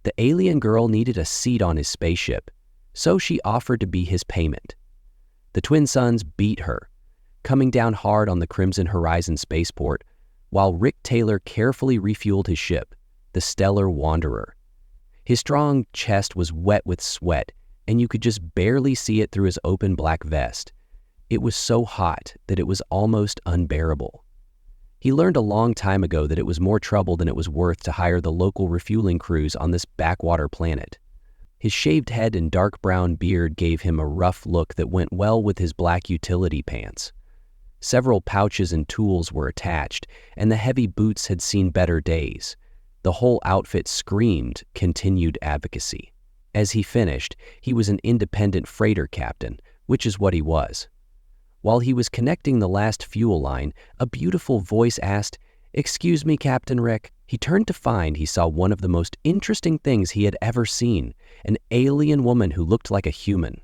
The alien girl needed a seat on his spaceship, so she offered to be his payment. The twin suns beat her, coming down hard on the Crimson Horizon spaceport, while Rick Taylor carefully refueled his ship, the Stellar Wanderer. His strong chest was wet with sweat, and you could just barely see it through his open black vest. It was so hot that it was almost unbearable. He learned a long time ago that it was more trouble than it was worth to hire the local refueling crews on this backwater planet. His shaved head and dark brown beard gave him a rough look that went well with his black utility pants. Several pouches and tools were attached, and the heavy boots had seen better days. The whole outfit screamed continued advocacy. As he finished, he was an independent freighter captain, which is what he was. While he was connecting the last fuel line, a beautiful voice asked, "Excuse me, Captain Rick." He turned to find he saw one of the most interesting things he had ever seen, an alien woman who looked like a human.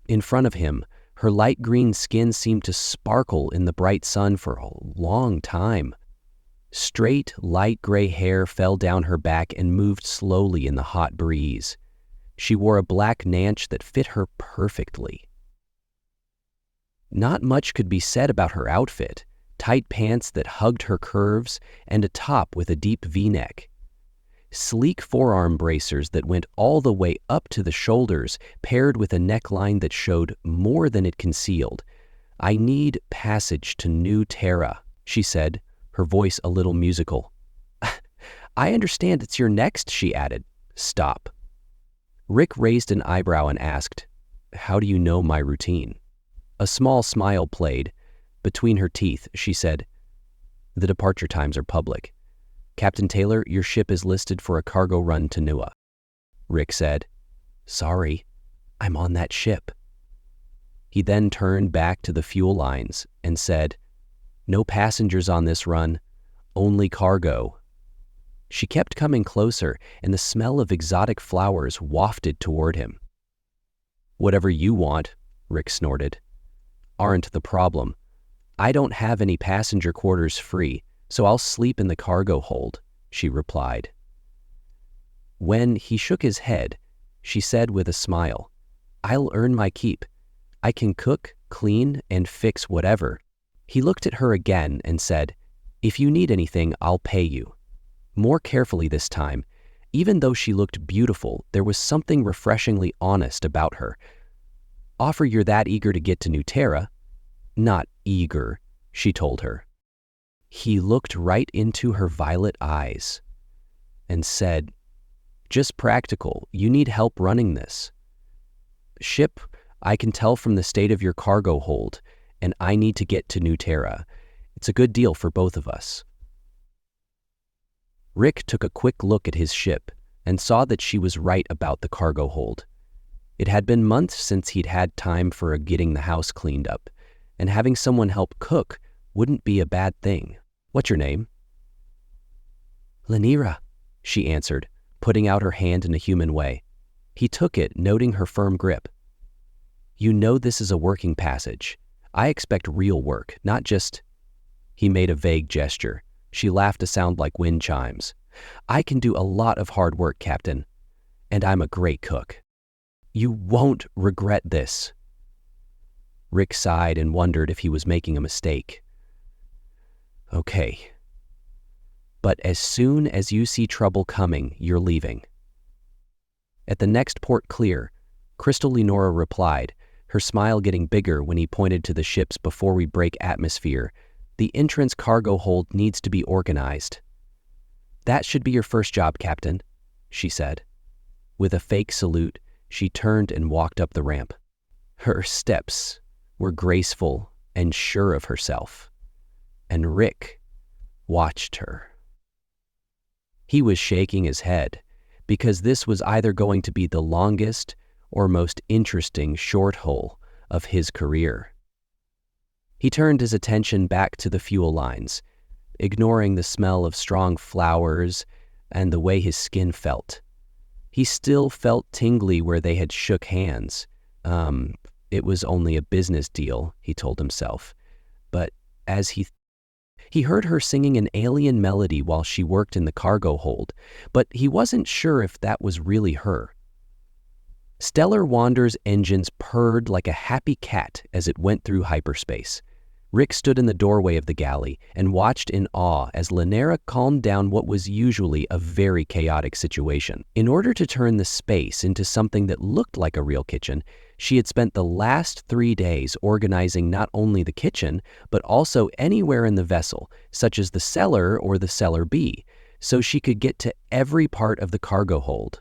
In front of him, her light green skin seemed to sparkle in the bright sun for a long time. Straight, light gray hair fell down her back and moved slowly in the hot breeze. She wore a black nanch that fit her perfectly. Not much could be said about her outfit: tight pants that hugged her curves and a top with a deep V-neck. Sleek forearm bracers that went all the way up to the shoulders, paired with a neckline that showed more than it concealed. "I need passage to New Terra," she said, her voice a little musical. "I understand it's your next," she added. "Stop." Rick raised an eyebrow and asked, "How do you know my routine?" A small smile played. Between her teeth, she said, "The departure times are public. Captain Taylor, your ship is listed for a cargo run to Nua." Rick said, "Sorry, I'm on that ship." He then turned back to the fuel lines and said, "No passengers on this run, only cargo." She kept coming closer, and the smell of exotic flowers wafted toward him. "Whatever you want," Rick snorted. "Aren't the problem. I don't have any passenger quarters free, so I'll sleep in the cargo hold," she replied. When he shook his head, she said with a smile, "I'll earn my keep. I can cook, clean, and fix whatever." He looked at her again and said, "If you need anything, I'll pay you." More carefully this time. Even though she looked beautiful, there was something refreshingly honest about her. "Offer you're that eager to get to New Terra." "Not eager," she told her. He looked right into her violet eyes and said, "Just practical. You need help running this ship. I can tell from the state of your cargo hold, and I need to get to New Terra. It's a good deal for both of us." Rick took a quick look at his ship and saw that she was right about the cargo hold. It had been months since he'd had time for getting the house cleaned up, and having someone help cook wouldn't be a bad thing. "What's your name?" "Lanira," she answered, putting out her hand in a human way. He took it, noting her firm grip. "You know this is a working passage. I expect real work, not just—" He made a vague gesture. She laughed to sound like wind chimes. "I can do a lot of hard work, Captain, and I'm a great cook. You won't regret this." Rick sighed and wondered if he was making a mistake. "Okay. But as soon as you see trouble coming, you're leaving." At the next port clear, Crystal Lenora replied, her smile getting bigger when he pointed to the ships before we break atmosphere. "The entrance cargo hold needs to be organized." "That should be your first job, Captain," she said. With a fake salute, she turned and walked up the ramp. Her steps were graceful and sure of herself, and Rick watched her. He was shaking his head, because this was either going to be the longest or most interesting short haul of his career. He turned his attention back to the fuel lines, ignoring the smell of strong flowers and the way his skin felt. He still felt tingly where they had shook hands. It was only a business deal, he told himself. But as he He heard her singing an alien melody while she worked in the cargo hold, but he wasn't sure if that was really her. Stellar Wander's engines purred like a happy cat as it went through hyperspace. Rick stood in the doorway of the galley and watched in awe as Lanera calmed down what was usually a very chaotic situation. In order to turn the space into something that looked like a real kitchen, she had spent the last 3 days organizing not only the kitchen, but also anywhere in the vessel, such as the cellar or the cellar B, so she could get to every part of the cargo hold.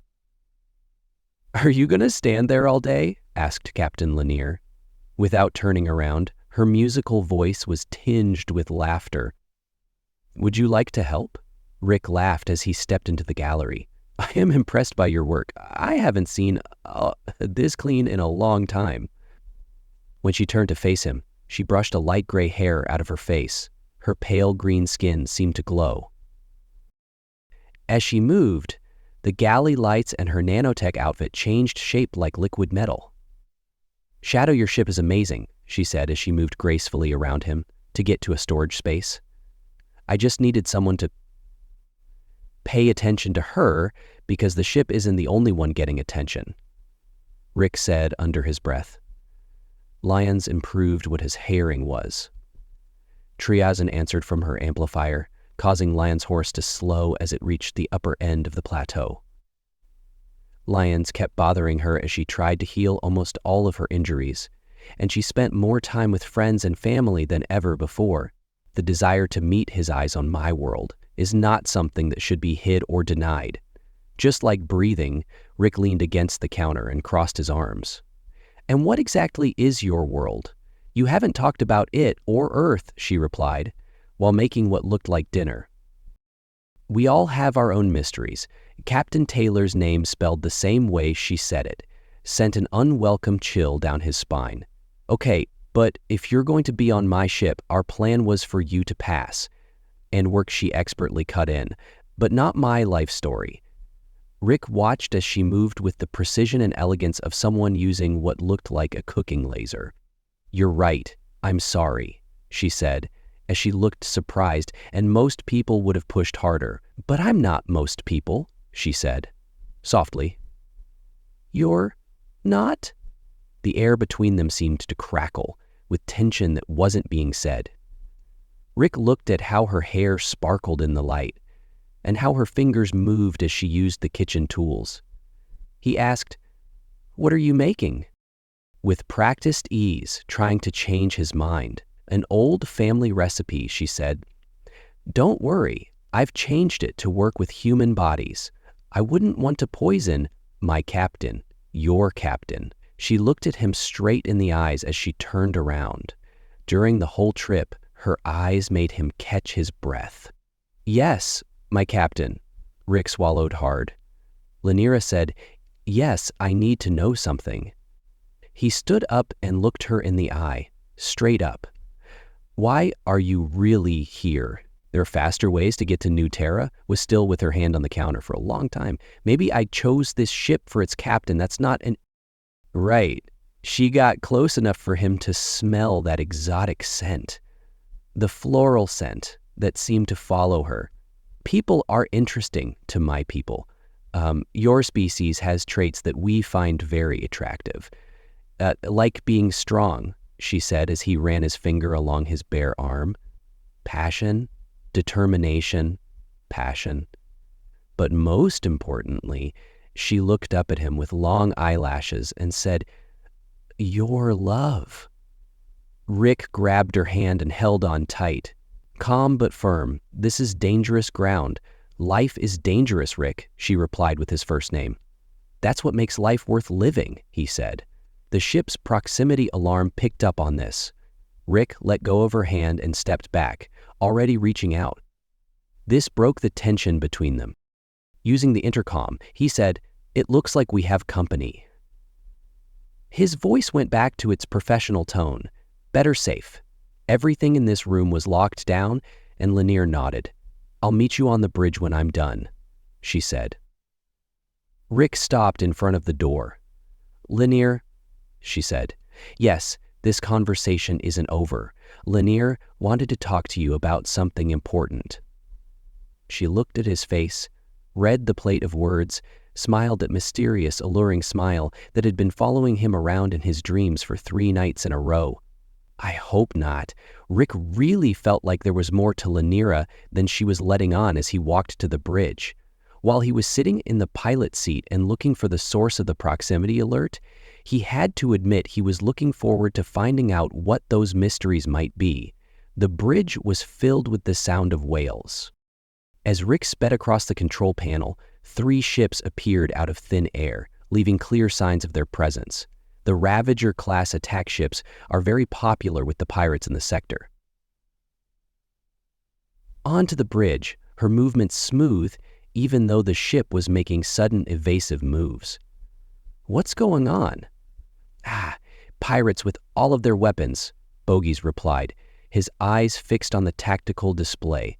"Are you going to stand there all day?" asked Captain Lanier. Without turning around, her musical voice was tinged with laughter. "Would you like to help?" Rick laughed as he stepped into the gallery. "I am impressed by your work. I haven't seen this clean in a long time." When she turned to face him, she brushed a light gray hair out of her face. Her pale green skin seemed to glow. As she moved, the galley lights and her nanotech outfit changed shape like liquid metal. "Shadow, your ship is amazing," she said as she moved gracefully around him to get to a storage space. "I just needed someone to pay attention to her because the ship isn't the only one getting attention," Rick said under his breath. Lyons improved what his hearing was. Triazin answered from her amplifier, causing Lyons' horse to slow as it reached the upper end of the plateau. Lyons kept bothering her as she tried to heal almost all of her injuries, and she spent more time with friends and family than ever before. The desire to meet his eyes on my world is not something that should be hid or denied. Just like breathing, Rick leaned against the counter and crossed his arms. "And what exactly is your world? You haven't talked about it or Earth," she replied, while making what looked like dinner. "We all have our own mysteries." Captain Taylor's name spelled the same way she said it sent an unwelcome chill down his spine. "Okay, but if you're going to be on my ship, our plan was for you to pass." And work she expertly cut in, "but not my life story." Rick watched as she moved with the precision and elegance of someone using what looked like a cooking laser. "You're right, I'm sorry," she said, as she looked surprised, and most people would have pushed harder. "But I'm not most people," she said, softly. "You're not?" The air between them seemed to crackle, with tension that wasn't being said. Rick looked at how her hair sparkled in the light, and how her fingers moved as she used the kitchen tools. He asked, "What are you making?" With practiced ease, trying to change his mind. "An old family recipe," she said. "Don't worry, I've changed it to work with human bodies. I wouldn't want to poison my captain, your captain." She looked at him straight in the eyes as she turned around. During the whole trip, her eyes made him catch his breath. "Yes, my captain." Rick swallowed hard. Lanira said, "Yes, I need to know something." He stood up and looked her in the eye, straight up. "Why are you really here? There are faster ways to get to New Terra." Was still with her hand on the counter for a long time. "Maybe I chose this ship for its captain. That's not an..." Right. She got close enough for him to smell that exotic scent. The floral scent that seemed to follow her. "People are interesting to my people. Your species has traits that we find very attractive. Like being strong," she said as he ran his finger along his bare arm. "Passion, determination, passion." But most importantly, she looked up at him with long eyelashes and said, "Your love." Rick grabbed her hand and held on tight. Calm but firm. "This is dangerous ground. Life is dangerous, Rick," she replied with his first name. "That's what makes life worth living," he said. The ship's proximity alarm picked up on this. Rick let go of her hand and stepped back, already reaching out. This broke the tension between them. Using the intercom, he said, "It looks like we have company." His voice went back to its professional tone. Better safe. Everything in this room was locked down, and Lanier nodded. "I'll meet you on the bridge when I'm done," she said. Rick stopped in front of the door. "Lanier," she said, "yes, this conversation isn't over. Lanier wanted to talk to you about something important." She looked at his face, read the plate of words, smiled that mysterious, alluring smile that had been following him around in his dreams for 3 nights in a row. I hope not. Rick really felt like there was more to Lanira than she was letting on as he walked to the bridge. While he was sitting in the pilot seat and looking for the source of the proximity alert, he had to admit he was looking forward to finding out what those mysteries might be. The bridge was filled with the sound of whales. As Rick sped across the control panel, 3 ships appeared out of thin air, leaving clear signs of their presence. The Ravager-class attack ships are very popular with the pirates in the sector. Onto the bridge, her movements smooth, even though the ship was making sudden evasive moves. "What's going on?" Pirates with all of their weapons," Bogies replied, his eyes fixed on the tactical display.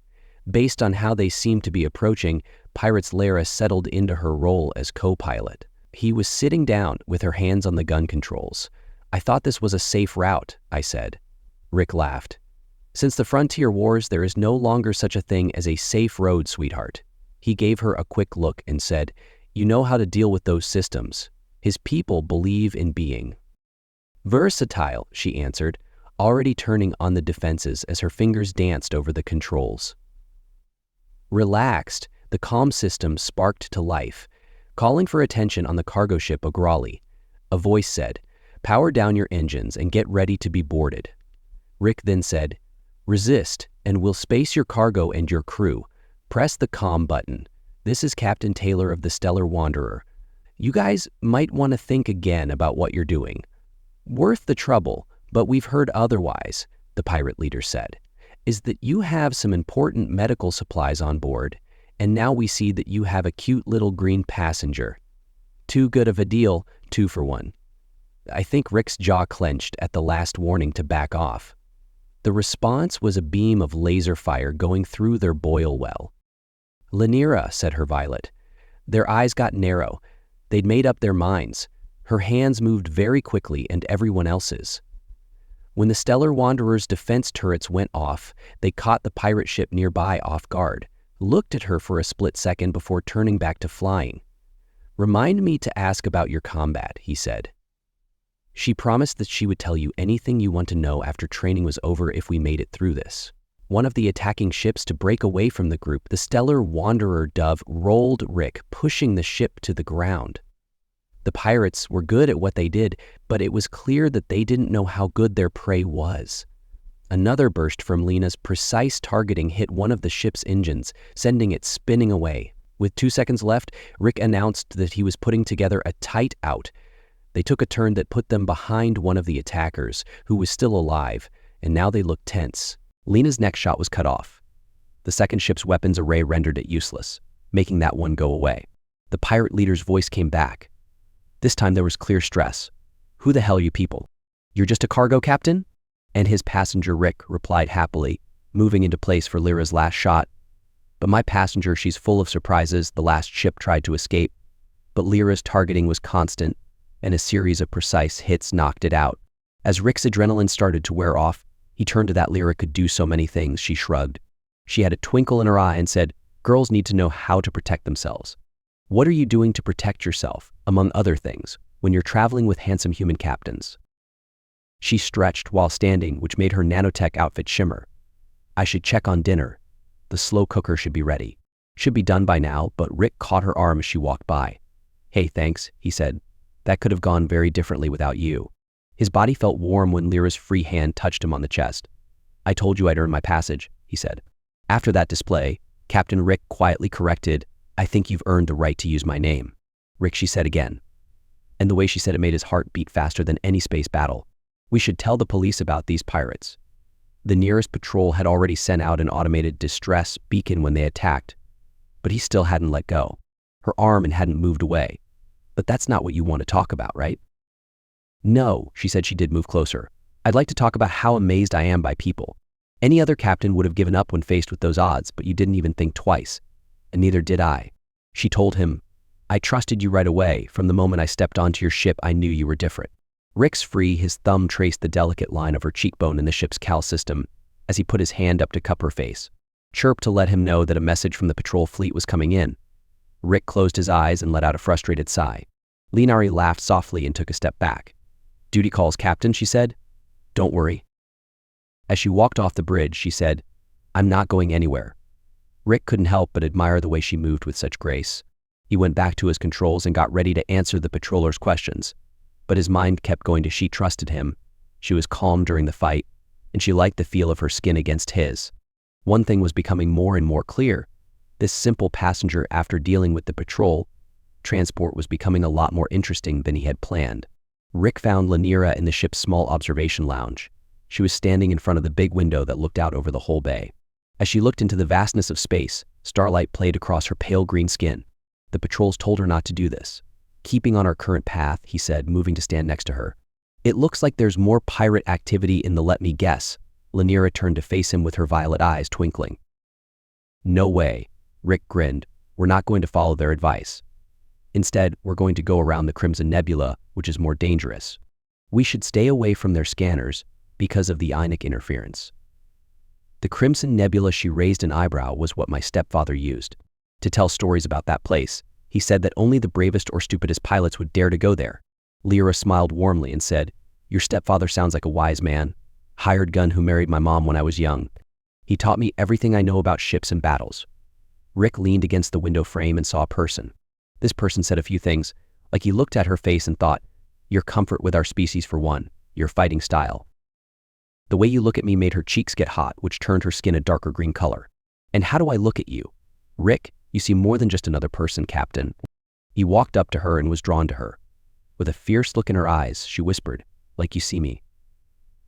Based on how they seemed to be approaching, Pirates Lara settled into her role as co-pilot. He was sitting down with her hands on the gun controls. "I thought this was a safe route," I said. Rick laughed. "Since the Frontier Wars, there is no longer such a thing as a safe road, sweetheart." He gave her a quick look and said, "You know how to deal with those systems. His people believe in being versatile," she answered, already turning on the defenses as her fingers danced over the controls. Relaxed, the comm system sparked to life, calling for attention on the cargo ship Agrali. A voice said, "Power down your engines and get ready to be boarded." Rick then said, "Resist, and we'll space your cargo and your crew. Press the comm button. This is Captain Taylor of the Stellar Wanderer. You guys might want to think again about what you're doing. Worth the trouble, but we've heard otherwise," the pirate leader said, "is that you have some important medical supplies on board, and now we see that you have a cute little green passenger. Too good of a deal, 2 for 1. I think Rick's jaw clenched at the last warning to back off. The response was a beam of laser fire going through their boil well. "Lanira," said her Violet. Their eyes got narrow. They'd made up their minds. Her hands moved very quickly, and everyone else's. When the Stellar Wanderer's defense turrets went off, they caught the pirate ship nearby off guard, looked at her for a split second before turning back to flying. "Remind me to ask about your combat," he said. She promised that she would tell you anything you want to know after training was over if we made it through this. One of the attacking ships to break away from the group, the Stellar Wanderer Dove rolled Rick, pushing the ship to the ground. The pirates were good at what they did, but it was clear that they didn't know how good their prey was. Another burst from Lena's precise targeting hit one of the ship's engines, sending it spinning away. With 2 seconds left, Rick announced that he was putting together a tight out. They took a turn that put them behind one of the attackers, who was still alive, and now they looked tense. Lena's next shot was cut off. The second ship's weapons array rendered it useless, making that one go away. The pirate leader's voice came back. This time there was clear stress. "Who the hell are you people? You're just a cargo captain?" And his passenger Rick replied happily, moving into place for Lyra's last shot. "But my passenger, she's full of surprises. The last ship tried to escape, but Lyra's targeting was constant, and a series of precise hits knocked it out." As Rick's adrenaline started to wear off, he turned to that Lyra could do so many things. She shrugged. She had a twinkle in her eye and said, "Girls need to know how to protect themselves. What are you doing to protect yourself, among other things, when you're traveling with handsome human captains?" She stretched while standing, which made her nanotech outfit shimmer. "I should check on dinner. The slow cooker should be ready. Should be done by now," but Rick caught her arm as she walked by. "Hey, thanks," he said. "That could have gone very differently without you." His body felt warm when Lyra's free hand touched him on the chest. "I told you I'd earn my passage," he said. After that display, Captain Rick quietly corrected, "I think you've earned the right to use my name." "Rick," she said again. And the way she said it made his heart beat faster than any space battle. "We should tell the police about these pirates." The nearest patrol had already sent out an automated distress beacon when they attacked, but he still hadn't let go. Her arm hadn't moved away. "But that's not what you want to talk about, right?" "No," she said. She did move closer. "I'd like to talk about how amazed I am by people. Any other captain would have given up when faced with those odds, but you didn't even think twice. And neither did I." She told him, "I trusted you right away. From the moment I stepped onto your ship, I knew you were different." Rick's free, his thumb traced the delicate line of her cheekbone in the ship's cal system as he put his hand up to cup her face. Chirp to let him know that a message from the patrol fleet was coming in. Rick closed his eyes and let out a frustrated sigh. Linari laughed softly and took a step back. "Duty calls, Captain," she said. "Don't worry." As she walked off the bridge, she said, "I'm not going anywhere." Rick couldn't help but admire the way she moved with such grace. He went back to his controls and got ready to answer the patroller's questions. But his mind kept going to she trusted him. She was calm during the fight, and she liked the feel of her skin against his. One thing was becoming more and more clear. This simple passenger, after dealing with the patrol transport, was becoming a lot more interesting than he had planned. Rick found Lanira in the ship's small observation lounge. She was standing in front of the big window that looked out over the whole bay. As she looked into the vastness of space, starlight played across her pale green skin. "The patrols told her not to do this." "Keeping on our current path," he said, moving to stand next to her. "It looks like there's more pirate activity in the let me guess." Lanira turned to face him with her violet eyes twinkling. "No way," Rick grinned. "We're not going to follow their advice. Instead, we're going to go around the Crimson Nebula, which is more dangerous. We should stay away from their scanners because of the ionic interference." The Crimson Nebula, she raised an eyebrow, was what my stepfather used to tell stories about that place. He said that only the bravest or stupidest pilots would dare to go there. Lyra smiled warmly and said, "Your stepfather sounds like a wise man. Hired gun who married my mom when I was young. He taught me everything I know about ships and battles." Rick leaned against the window frame and saw a person. This person said a few things, like he looked at her face and thought, "Your comfort with our species for one, your fighting style. The way you look at me made her cheeks get hot, which turned her skin a darker green color. And how do I look at you? Rick, you see more than just another person, Captain." He walked up to her and was drawn to her. With a fierce look in her eyes, she whispered, "Like you see me."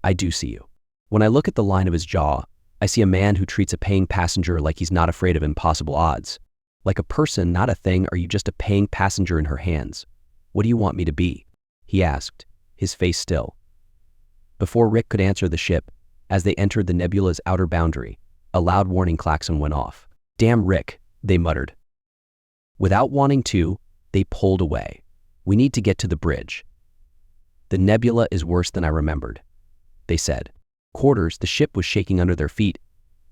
"I do see you." When I look at the line of his jaw, I see a man who treats a paying passenger like he's not afraid of impossible odds. Like a person, not a thing. Are you just a paying passenger in her hands? What do you want me to be?" he asked, his face still. Before Rick could answer, the ship, as they entered the nebula's outer boundary, a loud warning klaxon went off. "Damn Rick," they muttered. Without wanting to, they pulled away. "We need to get to the bridge." "The nebula is worse than I remembered," they said. Quarters, the ship was shaking under their feet,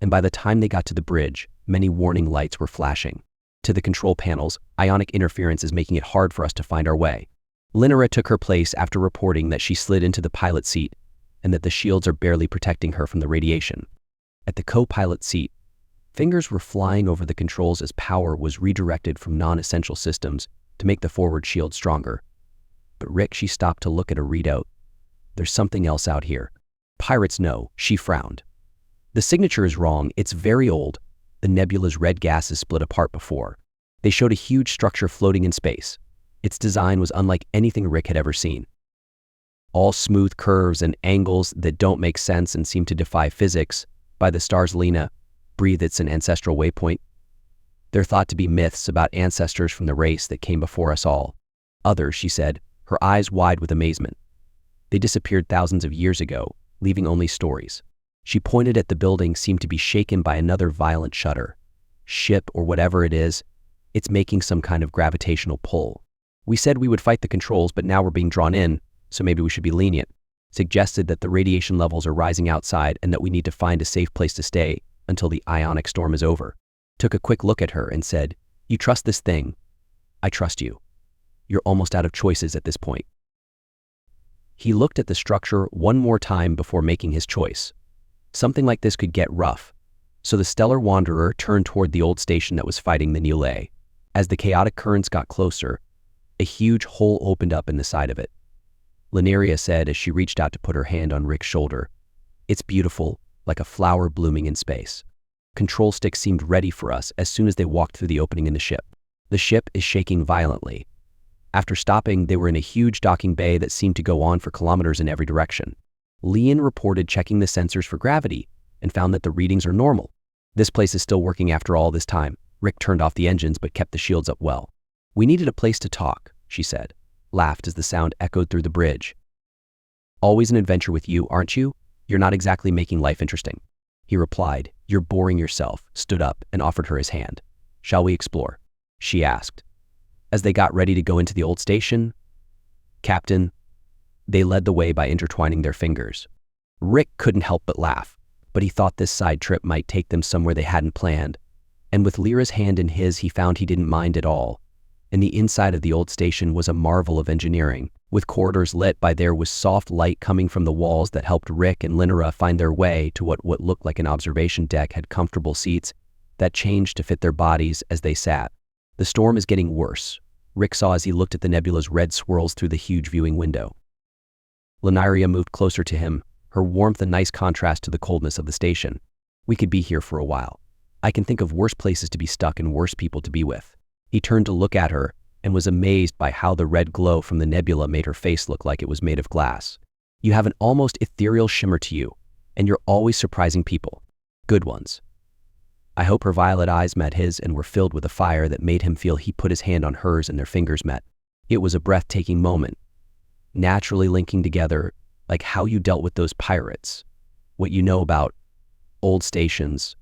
and by the time they got to the bridge, many warning lights were flashing. To the control panels, ionic interference is making it hard for us to find our way. Linara took her place after reporting that she slid into the pilot seat and that the shields are barely protecting her from the radiation. At the co-pilot seat, fingers were flying over the controls as power was redirected from non-essential systems to make the forward shield stronger. But Rick, she stopped to look at a readout. "There's something else out here. Pirates know," she frowned. "The signature is wrong. It's very old. The nebula's red gases split apart before. They showed a huge structure floating in space. Its design was unlike anything Rick had ever seen. All smooth curves and angles that don't make sense and seem to defy physics. By the stars, Lena, breathe, it's an ancestral waypoint. They're thought to be myths about ancestors from the race that came before us all. Others," she said, her eyes wide with amazement. "They disappeared thousands of years ago, leaving only stories." She pointed at the building, seemed to be shaken by another violent shudder. "Ship, or whatever it is, it's making some kind of gravitational pull. We said we would fight the controls, but now we're being drawn in, so maybe we should be lenient. Suggested that the radiation levels are rising outside and that we need to find a safe place to stay until the ionic storm is over. Took a quick look at her and said, 'You trust this thing? I trust you. You're almost out of choices at this point.'" He looked at the structure one more time before making his choice. Something like this could get rough, so the stellar wanderer turned toward the old station that was fighting the new lay. As the chaotic currents got closer, a huge hole opened up in the side of it. Lineria said as she reached out to put her hand on Rick's shoulder, "It's beautiful, like a flower blooming in space." Control sticks seemed ready for us as soon as they walked through the opening in the ship. The ship is shaking violently. After stopping, they were in a huge docking bay that seemed to go on for kilometers in every direction. Leon reported checking the sensors for gravity and found that the readings are normal. "This place is still working after all this time." Rick turned off the engines but kept the shields up well. "We needed a place to talk," she said, laughed as the sound echoed through the bridge. "Always an adventure with you, aren't you? You're not exactly making life interesting." He replied, "You're boring yourself," stood up and offered her his hand. "Shall we explore?" she asked. As they got ready to go into the old station, "Captain, They led the way by intertwining their fingers. Rick couldn't help but laugh, but he thought this side trip might take them somewhere they hadn't planned. And with Lyra's hand in his, he found he didn't mind at all. And the inside of the old station was a marvel of engineering, with corridors lit by there was soft light coming from the walls that helped Rick and Linera find their way to what looked like an observation deck had comfortable seats that changed to fit their bodies as they sat. The storm is getting worse, Rick saw as he looked at the nebula's red swirls through the huge viewing window. Linera moved closer to him, her warmth a nice contrast to the coldness of the station. We could be here for a while. I can think of worse places to be stuck and worse people to be with. He turned to look at her and was amazed by how the red glow from the nebula made her face look like it was made of glass. You have an almost ethereal shimmer to you, and you're always surprising people. Good ones. I hope her violet eyes met his and were filled with a fire that made him feel he put his hand on hers and their fingers met. It was a breathtaking moment, naturally linking together like how you dealt with those pirates, what you know about old stations,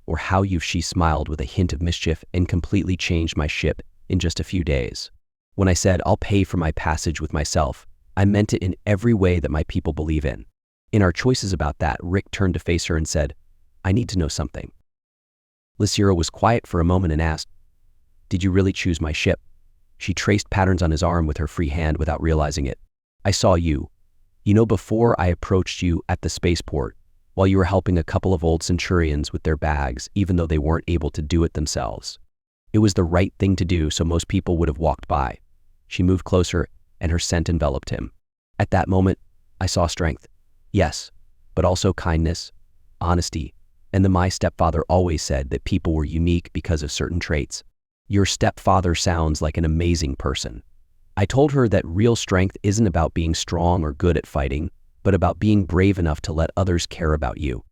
or how she smiled with a hint of mischief and completely changed my ship in just a few days. When I said, I'll pay for my passage with myself, I meant it in every way that my people believe in. In our choices about that, Rick turned to face her and said, I need to know something. Lysira was quiet for a moment and asked, did you really choose my ship? She traced patterns on his arm with her free hand without realizing it. I saw you. You know, before I approached you at the spaceport, while you were helping a couple of old Centurions with their bags, even though they weren't able to do it themselves. It was the right thing to do, so most people would have walked by. She moved closer, and her scent enveloped him. At that moment, I saw strength. Yes, but also kindness, honesty, and my stepfather always said that people were unique because of certain traits. Your stepfather sounds like an amazing person. I told her that real strength isn't about being strong or good at fighting, but about being brave enough to let others care about you.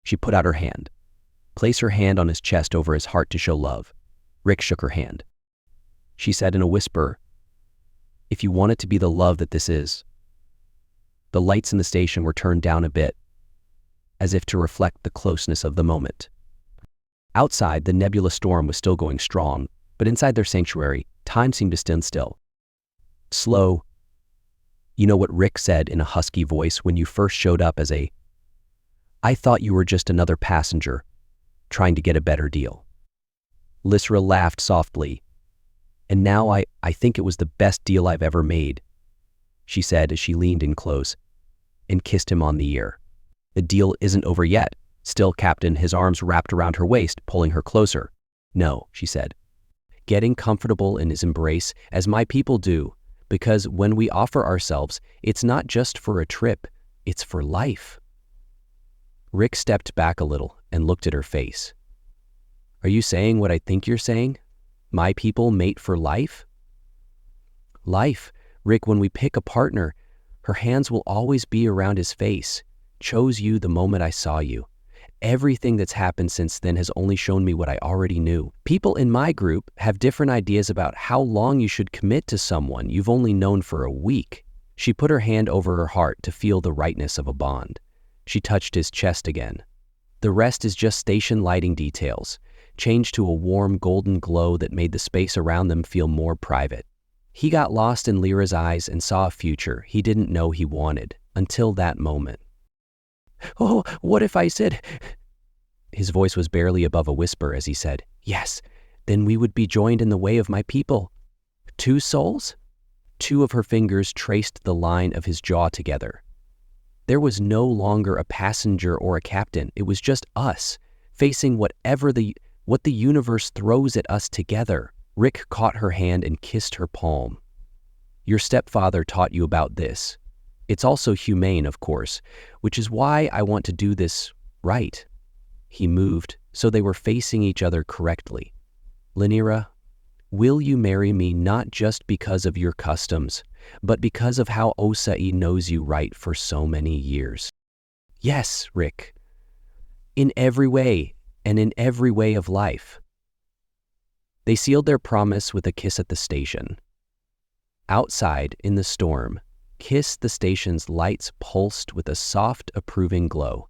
She put out her hand. Place her hand on his chest over his heart to show love. Rick shook her hand. She said in a whisper, if you want it to be the love that this is. The lights in the station were turned down a bit, as if to reflect the closeness of the moment. Outside, the nebula storm was still going strong, but inside their sanctuary, time seemed to stand still. Slow. You know what Rick said in a husky voice when you first showed up as I thought you were just another passenger, trying to get a better deal. Lysra laughed softly. And now I think it was the best deal I've ever made, she said as she leaned in close and kissed him on the ear. The deal isn't over yet. Still, Captain, his arms wrapped around her waist, pulling her closer. No, she said, getting comfortable in his embrace, as my people do, because when we offer ourselves, it's not just for a trip, it's for life. Rick stepped back a little and looked at her face. Are you saying what I think you're saying? My people mate for life? Life, Rick, when we pick a partner, her hands will always be around his face. Chose you the moment I saw you. Everything that's happened since then has only shown me what I already knew. People in my group have different ideas about how long you should commit to someone you've only known for a week. She put her hand over her heart to feel the rightness of a bond. She touched his chest again. The rest is just station lighting details, changed to a warm golden glow that made the space around them feel more private. He got lost in Lyra's eyes and saw a future he didn't know he wanted until that moment. Oh, what if I said... His voice was barely above a whisper as he said, yes, then we would be joined in the way of my people. 2 souls? 2 of her fingers traced the line of his jaw together. There was no longer a passenger or a captain. It was just us, facing what the universe throws at us together. Rick caught her hand and kissed her palm. Your stepfather taught you about this. It's also humane, of course, which is why I want to do this right. He moved, so they were facing each other correctly. Linera, will you marry me not just because of your customs, but because of how Osai knows you right for so many years? Yes, Rick. In every way, and in every way of life. They sealed their promise with a kiss at the station. Outside, in the storm, the station's lights pulsed with a soft, approving glow.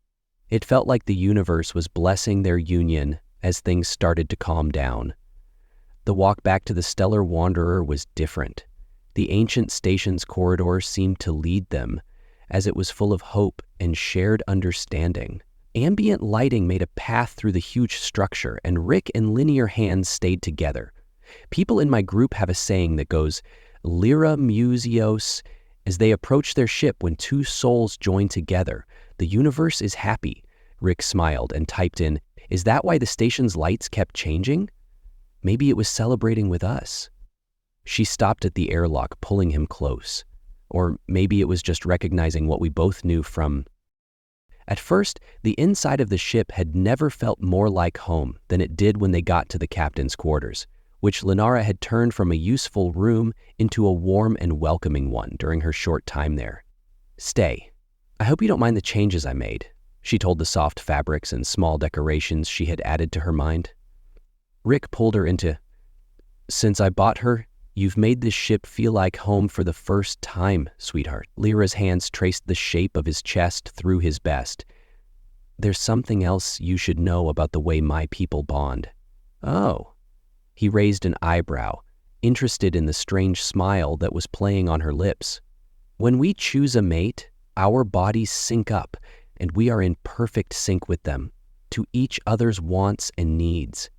It felt like the universe was blessing their union as things started to calm down. The walk back to the Stellar Wanderer was different. The ancient station's corridor seemed to lead them, as it was full of hope and shared understanding. Ambient lighting made a path through the huge structure, and Rick and Linear Hands stayed together. People in my group have a saying that goes, Lyra Museos, as they approach their ship when two souls join together. The universe is happy. Rick smiled and typed in, is that why the station's lights kept changing? Maybe it was celebrating with us. She stopped at the airlock, pulling him close. Or maybe it was just recognizing what we both knew from... At first, the inside of the ship had never felt more like home than it did when they got to the captain's quarters, which Lenara had turned from a useful room into a warm and welcoming one during her short time there. Stay. I hope you don't mind the changes I made, she told the soft fabrics and small decorations she had added to her mind. Rick pulled her into, since I bought her, you've made this ship feel like home for the first time, sweetheart. Lyra's hands traced the shape of his chest through his vest. There's something else you should know about the way my people bond. Oh. He raised an eyebrow, interested in the strange smile that was playing on her lips. When we choose a mate, our bodies sync up, and we are in perfect sync with them, to each other's wants and needs.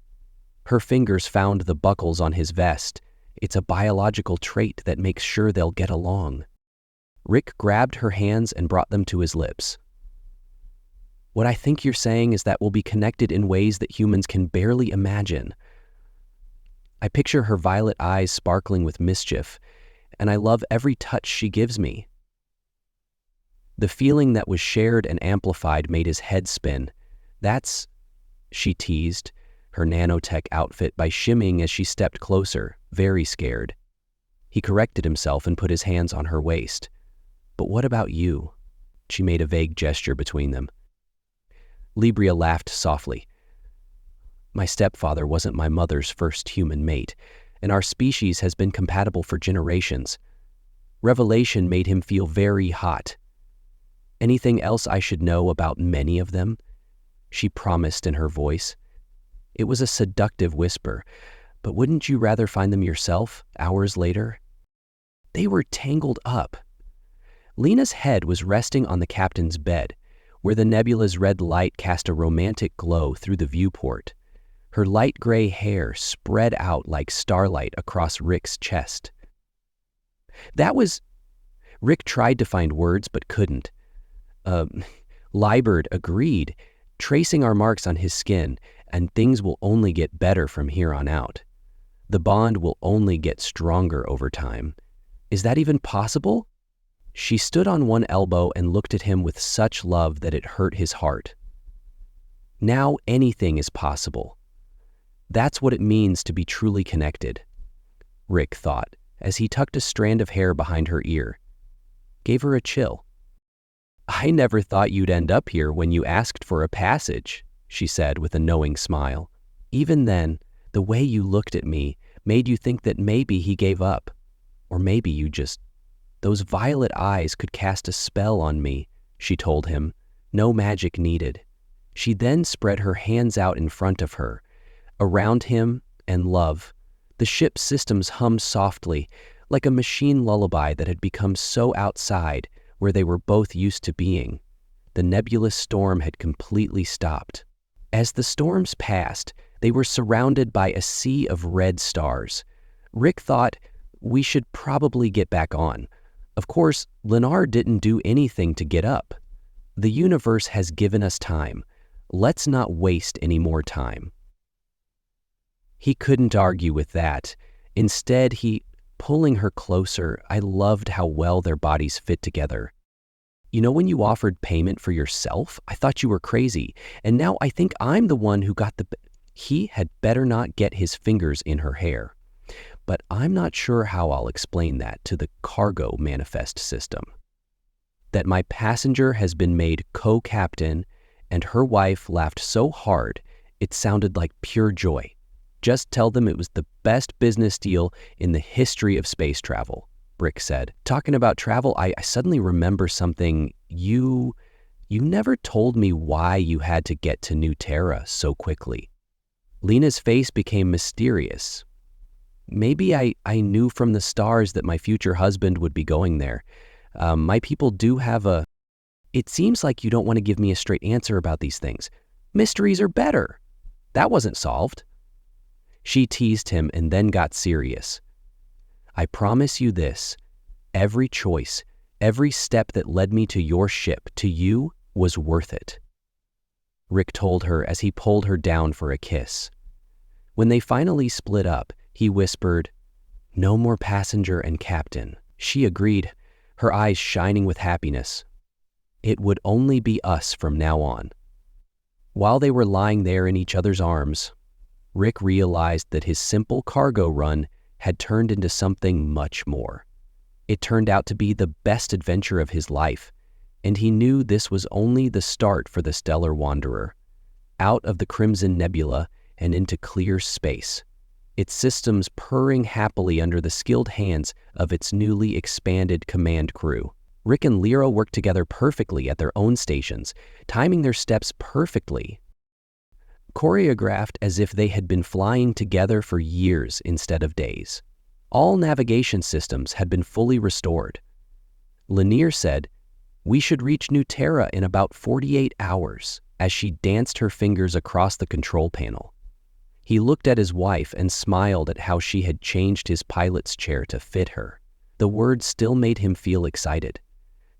Her fingers found the buckles on his vest. It's a biological trait that makes sure they'll get along. Rick grabbed her hands and brought them to his lips. What I think you're saying is that we'll be connected in ways that humans can barely imagine. I picture her violet eyes sparkling with mischief, and I love every touch she gives me. The feeling that was shared and amplified made his head spin. That's, she teased, her nanotech outfit by shimmying as she stepped closer, very scared. He corrected himself and put his hands on her waist. But what about you? She made a vague gesture between them. Libria laughed softly. My stepfather wasn't my mother's first human mate, and our species has been compatible for generations. Revelation made him feel very hot. Anything else I should know about many of them? She promised in her voice. It was a seductive whisper, but wouldn't you rather find them yourself, hours later? They were tangled up. Lena's head was resting on the captain's bed, where the nebula's red light cast a romantic glow through the viewport. Her light gray hair spread out like starlight across Rick's chest. Rick tried to find words but couldn't. Liebert agreed, tracing our marks on his skin, and things will only get better from here on out. The bond will only get stronger over time. Is that even possible? She stood on one elbow and looked at him with such love that it hurt his heart. Now anything is possible. That's what it means to be truly connected, Rick thought, as he tucked a strand of hair behind her ear. Gave her a chill. I never thought you'd end up here when you asked for a passage, she said with a knowing smile. Even then, the way you looked at me made you think that maybe he gave up. Or maybe you just... Those violet eyes could cast a spell on me, she told him. No magic needed. She then spread her hands out in front of her. Around him and love, the ship's systems hummed softly, like a machine lullaby that had become so outside where they were both used to being. The nebulous storm had completely stopped. As the storms passed, they were surrounded by a sea of red stars. Rick thought, we should probably get back on. Of course, Lennar didn't do anything to get up. The universe has given us time. Let's not waste any more time. He couldn't argue with that. Instead, pulling her closer, I loved how well their bodies fit together. You know, when you offered payment for yourself, I thought you were crazy, and now I think I'm the one who got He had better not get his fingers in her hair. But I'm not sure how I'll explain that to the cargo manifest system. That my passenger has been made co-captain, and her wife laughed so hard, it sounded like pure joy. Just tell them it was the best business deal in the history of space travel, Rick said. Talking about travel, I suddenly remember something. You never told me why you had to get to New Terra so quickly. Lena's face became mysterious. Maybe I knew from the stars that my future husband would be going there. My people do have a... It seems like you don't want to give me a straight answer about these things. Mysteries are better. That wasn't solved. She teased him and then got serious. I promise you this. Every choice, every step that led me to your ship, to you, was worth it. Rick told her as he pulled her down for a kiss. When they finally split up, he whispered, "No more passenger and captain." She agreed, her eyes shining with happiness. It would only be us from now on. While they were lying there in each other's arms, Rick realized that his simple cargo run had turned into something much more. It turned out to be the best adventure of his life, and he knew this was only the start for the Stellar Wanderer. Out of the Crimson Nebula and into clear space, its systems purring happily under the skilled hands of its newly expanded command crew. Rick and Lyra worked together perfectly at their own stations, timing their steps perfectly, choreographed as if they had been flying together for years instead of days. All navigation systems had been fully restored. Lanier said, "We should reach New Terra in about 48 hours," as she danced her fingers across the control panel. He looked at his wife and smiled at how she had changed his pilot's chair to fit her. The words still made him feel excited.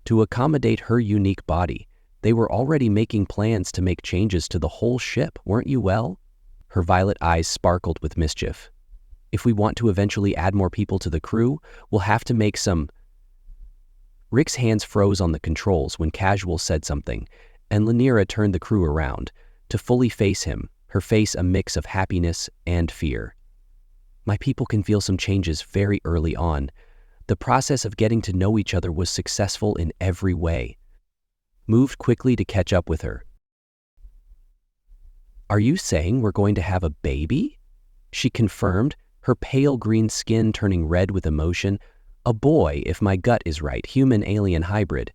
To accommodate her unique body, they were already making plans to make changes to the whole ship, weren't you, well? Her violet eyes sparkled with mischief. If we want to eventually add more people to the crew, we'll have to make some... Rick's hands froze on the controls when Casual said something, and Lanira turned the crew around to fully face him, her face a mix of happiness and fear. My people can feel some changes very early on. The process of getting to know each other was successful in every way. Moved quickly to catch up with her. Are you saying we're going to have a baby? She confirmed, her pale green skin turning red with emotion. A boy, if my gut is right, human-alien hybrid.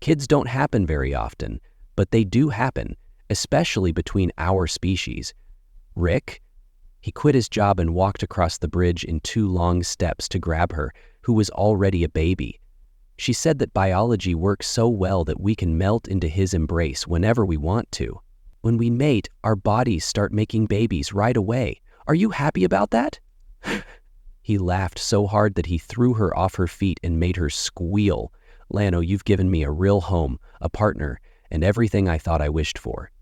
Kids don't happen very often, but they do happen, especially between our species. Rick? He quit his job and walked across the bridge in 2 long steps to grab her, who was already a baby. She said that biology works so well that we can melt into his embrace whenever we want to. When we mate, our bodies start making babies right away. Are you happy about that? He laughed so hard that he threw her off her feet and made her squeal. Lano, you've given me a real home, a partner, and everything I thought I wished for.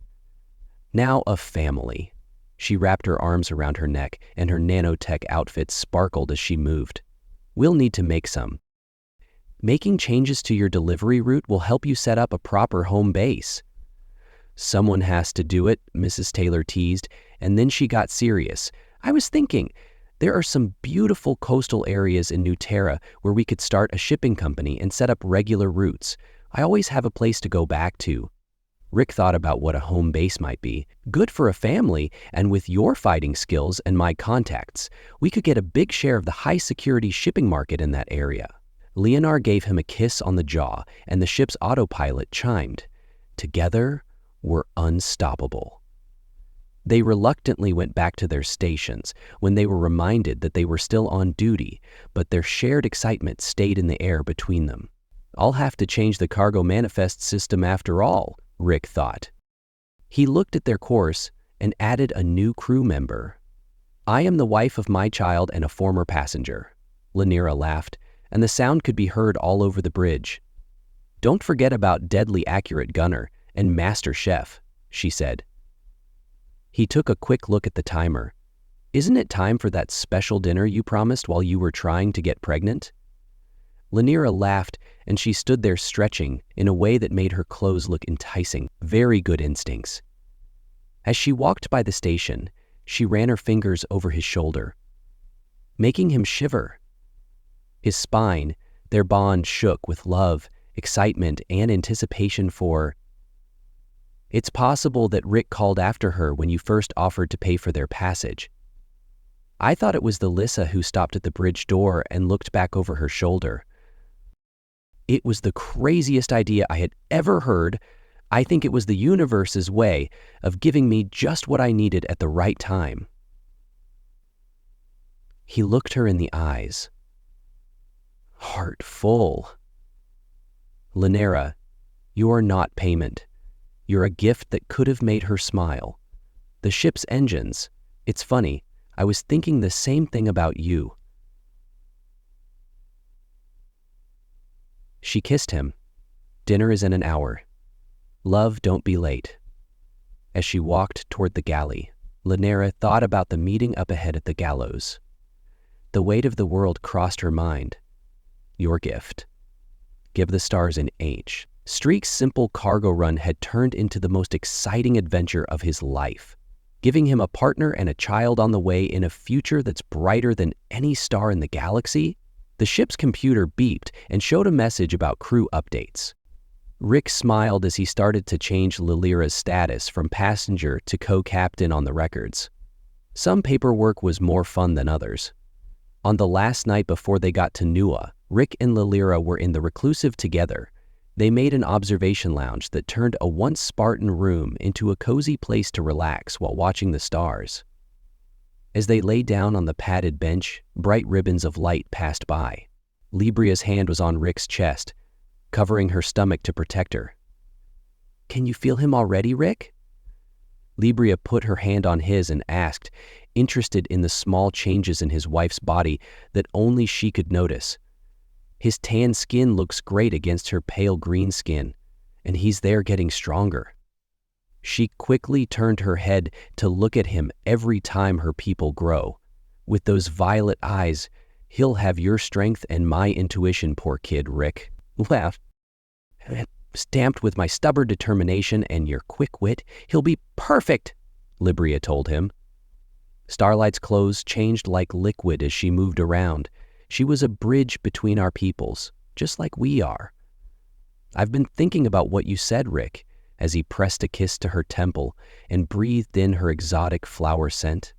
Now a family. She wrapped her arms around her neck, and her nanotech outfit sparkled as she moved. We'll need to make some. Making changes to your delivery route will help you set up a proper home base. Someone has to do it, Mrs. Taylor teased, and then she got serious. I was thinking, there are some beautiful coastal areas in New Terra where we could start a shipping company and set up regular routes. I always have a place to go back to. Rick thought about what a home base might be. Good for a family, and with your fighting skills and my contacts, we could get a big share of the high-security shipping market in that area. Leonard gave him a kiss on the jaw, and the ship's autopilot chimed. Together, we're unstoppable. They reluctantly went back to their stations when they were reminded that they were still on duty, but their shared excitement stayed in the air between them. I'll have to change the cargo manifest system after all, Rick thought. He looked at their course and added a new crew member. I am the wife of my child and a former passenger. Lanira laughed, and the sound could be heard all over the bridge. Don't forget about Deadly Accurate Gunner and Master Chef, she said. He took a quick look at the timer. Isn't it time for that special dinner you promised while you were trying to get pregnant? Lanira laughed, and she stood there stretching in a way that made her clothes look enticing. Very good instincts. As she walked by the station, she ran her fingers over his shoulder, making him shiver. His spine, their bond shook with love, excitement, and anticipation for... It's possible that Rick called after her when you first offered to pay for their passage. I thought it was the Lissa who stopped at the bridge door and looked back over her shoulder. It was the craziest idea I had ever heard. I think it was the universe's way of giving me just what I needed at the right time. He looked her in the eyes. Heart full. Lanera, you are not payment. You're a gift that could have made her smile. The ship's engines. It's funny, I was thinking the same thing about you. She kissed him. Dinner is in an hour. Love, don't be late. As she walked toward the galley, Lanera thought about the meeting up ahead at the gallows. The weight of the world crossed her mind. Your gift. Give the stars an H. Streak's simple cargo run had turned into the most exciting adventure of his life, giving him a partner and a child on the way in a future that's brighter than any star in the galaxy. The ship's computer beeped and showed a message about crew updates. Rick smiled as he started to change Lilira's status from passenger to co-captain on the records. Some paperwork was more fun than others. On the last night before they got to Nua, Rick and Lilira were in the reclusive together. They made an observation lounge that turned a once Spartan room into a cozy place to relax while watching the stars. As they lay down on the padded bench, bright ribbons of light passed by. Libria's hand was on Rick's chest, covering her stomach to protect her. Can you feel him already, Rick? Libria put her hand on his and asked, interested in the small changes in his wife's body that only she could notice. His tan skin looks great against her pale green skin, and he's there getting stronger. She quickly turned her head to look at him every time her people grow. With those violet eyes, he'll have your strength and my intuition, poor kid, Rick. Laughed. Stamped with my stubborn determination and your quick wit, he'll be perfect, Libria told him. Starlight's clothes changed like liquid as she moved around. She was a bridge between our peoples, just like we are. I've been thinking about what you said, Rick, as he pressed a kiss to her temple and breathed in her exotic flower scent.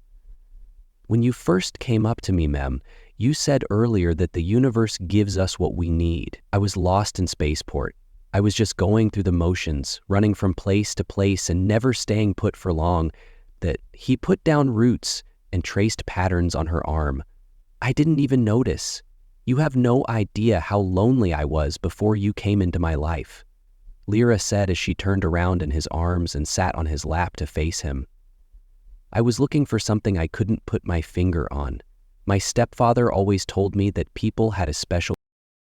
When you first came up to me, Mem, you said earlier that the universe gives us what we need. I was lost in spaceport. I was just going through the motions, running from place to place and never staying put for long, that he put down roots and traced patterns on her arm. I didn't even notice. You have no idea how lonely I was before you came into my life, Lyra said as she turned around in his arms and sat on his lap to face him. I was looking for something I couldn't put my finger on. My stepfather always told me that people had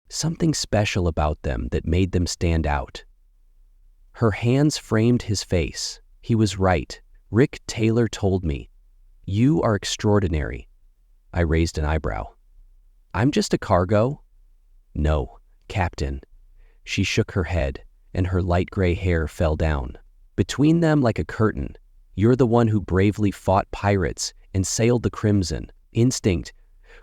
something special about them that made them stand out. Her hands framed his face. He was right. Rick Taylor told me, you are extraordinary. I raised an eyebrow. I'm just a cargo? No, Captain. She shook her head, and her light gray hair fell down. Between them like a curtain, you're the one who bravely fought pirates and sailed the Crimson, Instinct,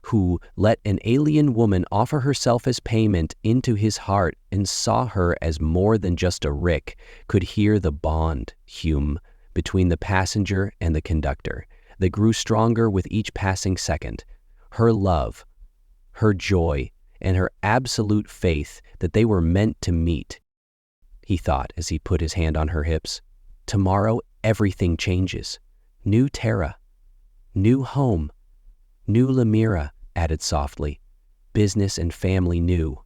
who let an alien woman offer herself as payment into his heart and saw her as more than just a Rick, could hear the bond, Hume, between the passenger and the conductor, that grew stronger with each passing second. Her love, her joy, and her absolute faith that they were meant to meet. He thought as he put his hand on her hips. Tomorrow, everything changes. New Terra, new home, new Lemira, added softly. Business and family new,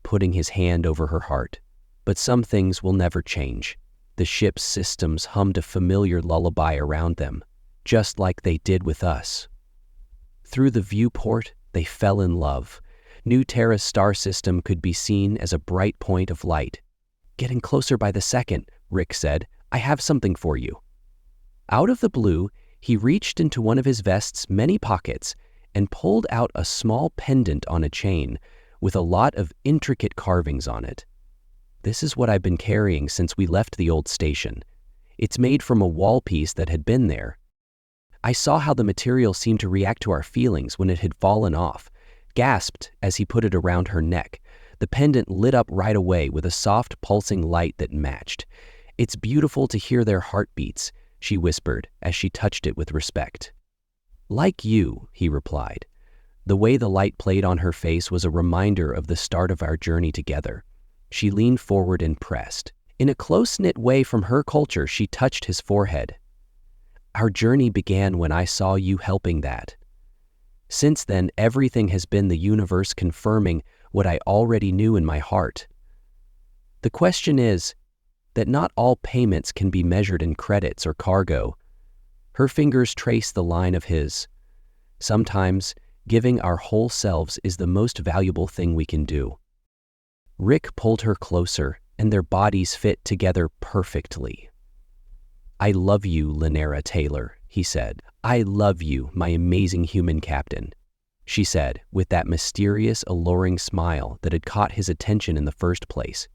putting his hand over her heart. But some things will never change. The ship's systems hummed a familiar lullaby around them, just like they did with us. Through the viewport, they fell in love. New Terra's star system could be seen as a bright point of light. Getting closer by the second, Rick said, I have something for you. Out of the blue, he reached into one of his vest's many pockets and pulled out a small pendant on a chain with a lot of intricate carvings on it. This is what I've been carrying since we left the old station. It's made from a wall piece that had been there. I saw how the material seemed to react to our feelings when it had fallen off, gasped as he put it around her neck. The pendant lit up right away with a soft, pulsing light that matched. It's beautiful to hear their heartbeats, she whispered as she touched it with respect. Like you, he replied. The way the light played on her face was a reminder of the start of our journey together. She leaned forward and pressed. In a close-knit way from her culture, she touched his forehead. Our journey began when I saw you helping that. Since then, everything has been the universe confirming what I already knew in my heart. The question is that not all payments can be measured in credits or cargo. Her fingers trace the line of his. Sometimes, giving our whole selves is the most valuable thing we can do. Rick pulled her closer, and their bodies fit together perfectly. I love you, Lynera Taylor, he said. I love you, my amazing human captain, she said, with that mysterious, alluring smile that had caught his attention in the first place.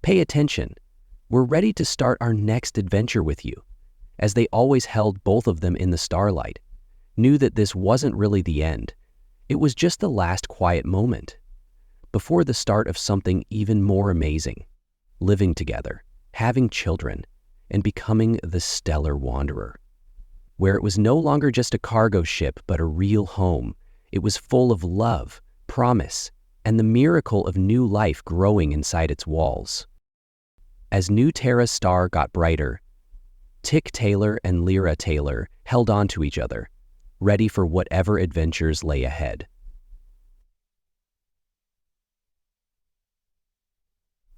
Pay attention. We're ready to start our next adventure with you. As they always held both of them in the starlight, knew that this wasn't really the end. It was just the last quiet moment before the start of something even more amazing, living together, having children, and becoming the Stellar Wanderer, where it was no longer just a cargo ship but a real home. It was full of love, promise, and the miracle of new life growing inside its walls. As New Terra's star got brighter, Tick Taylor and Lyra Taylor held on to each other, ready for whatever adventures lay ahead.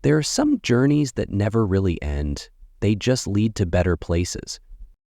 There are some journeys that never really end. They just lead to better places.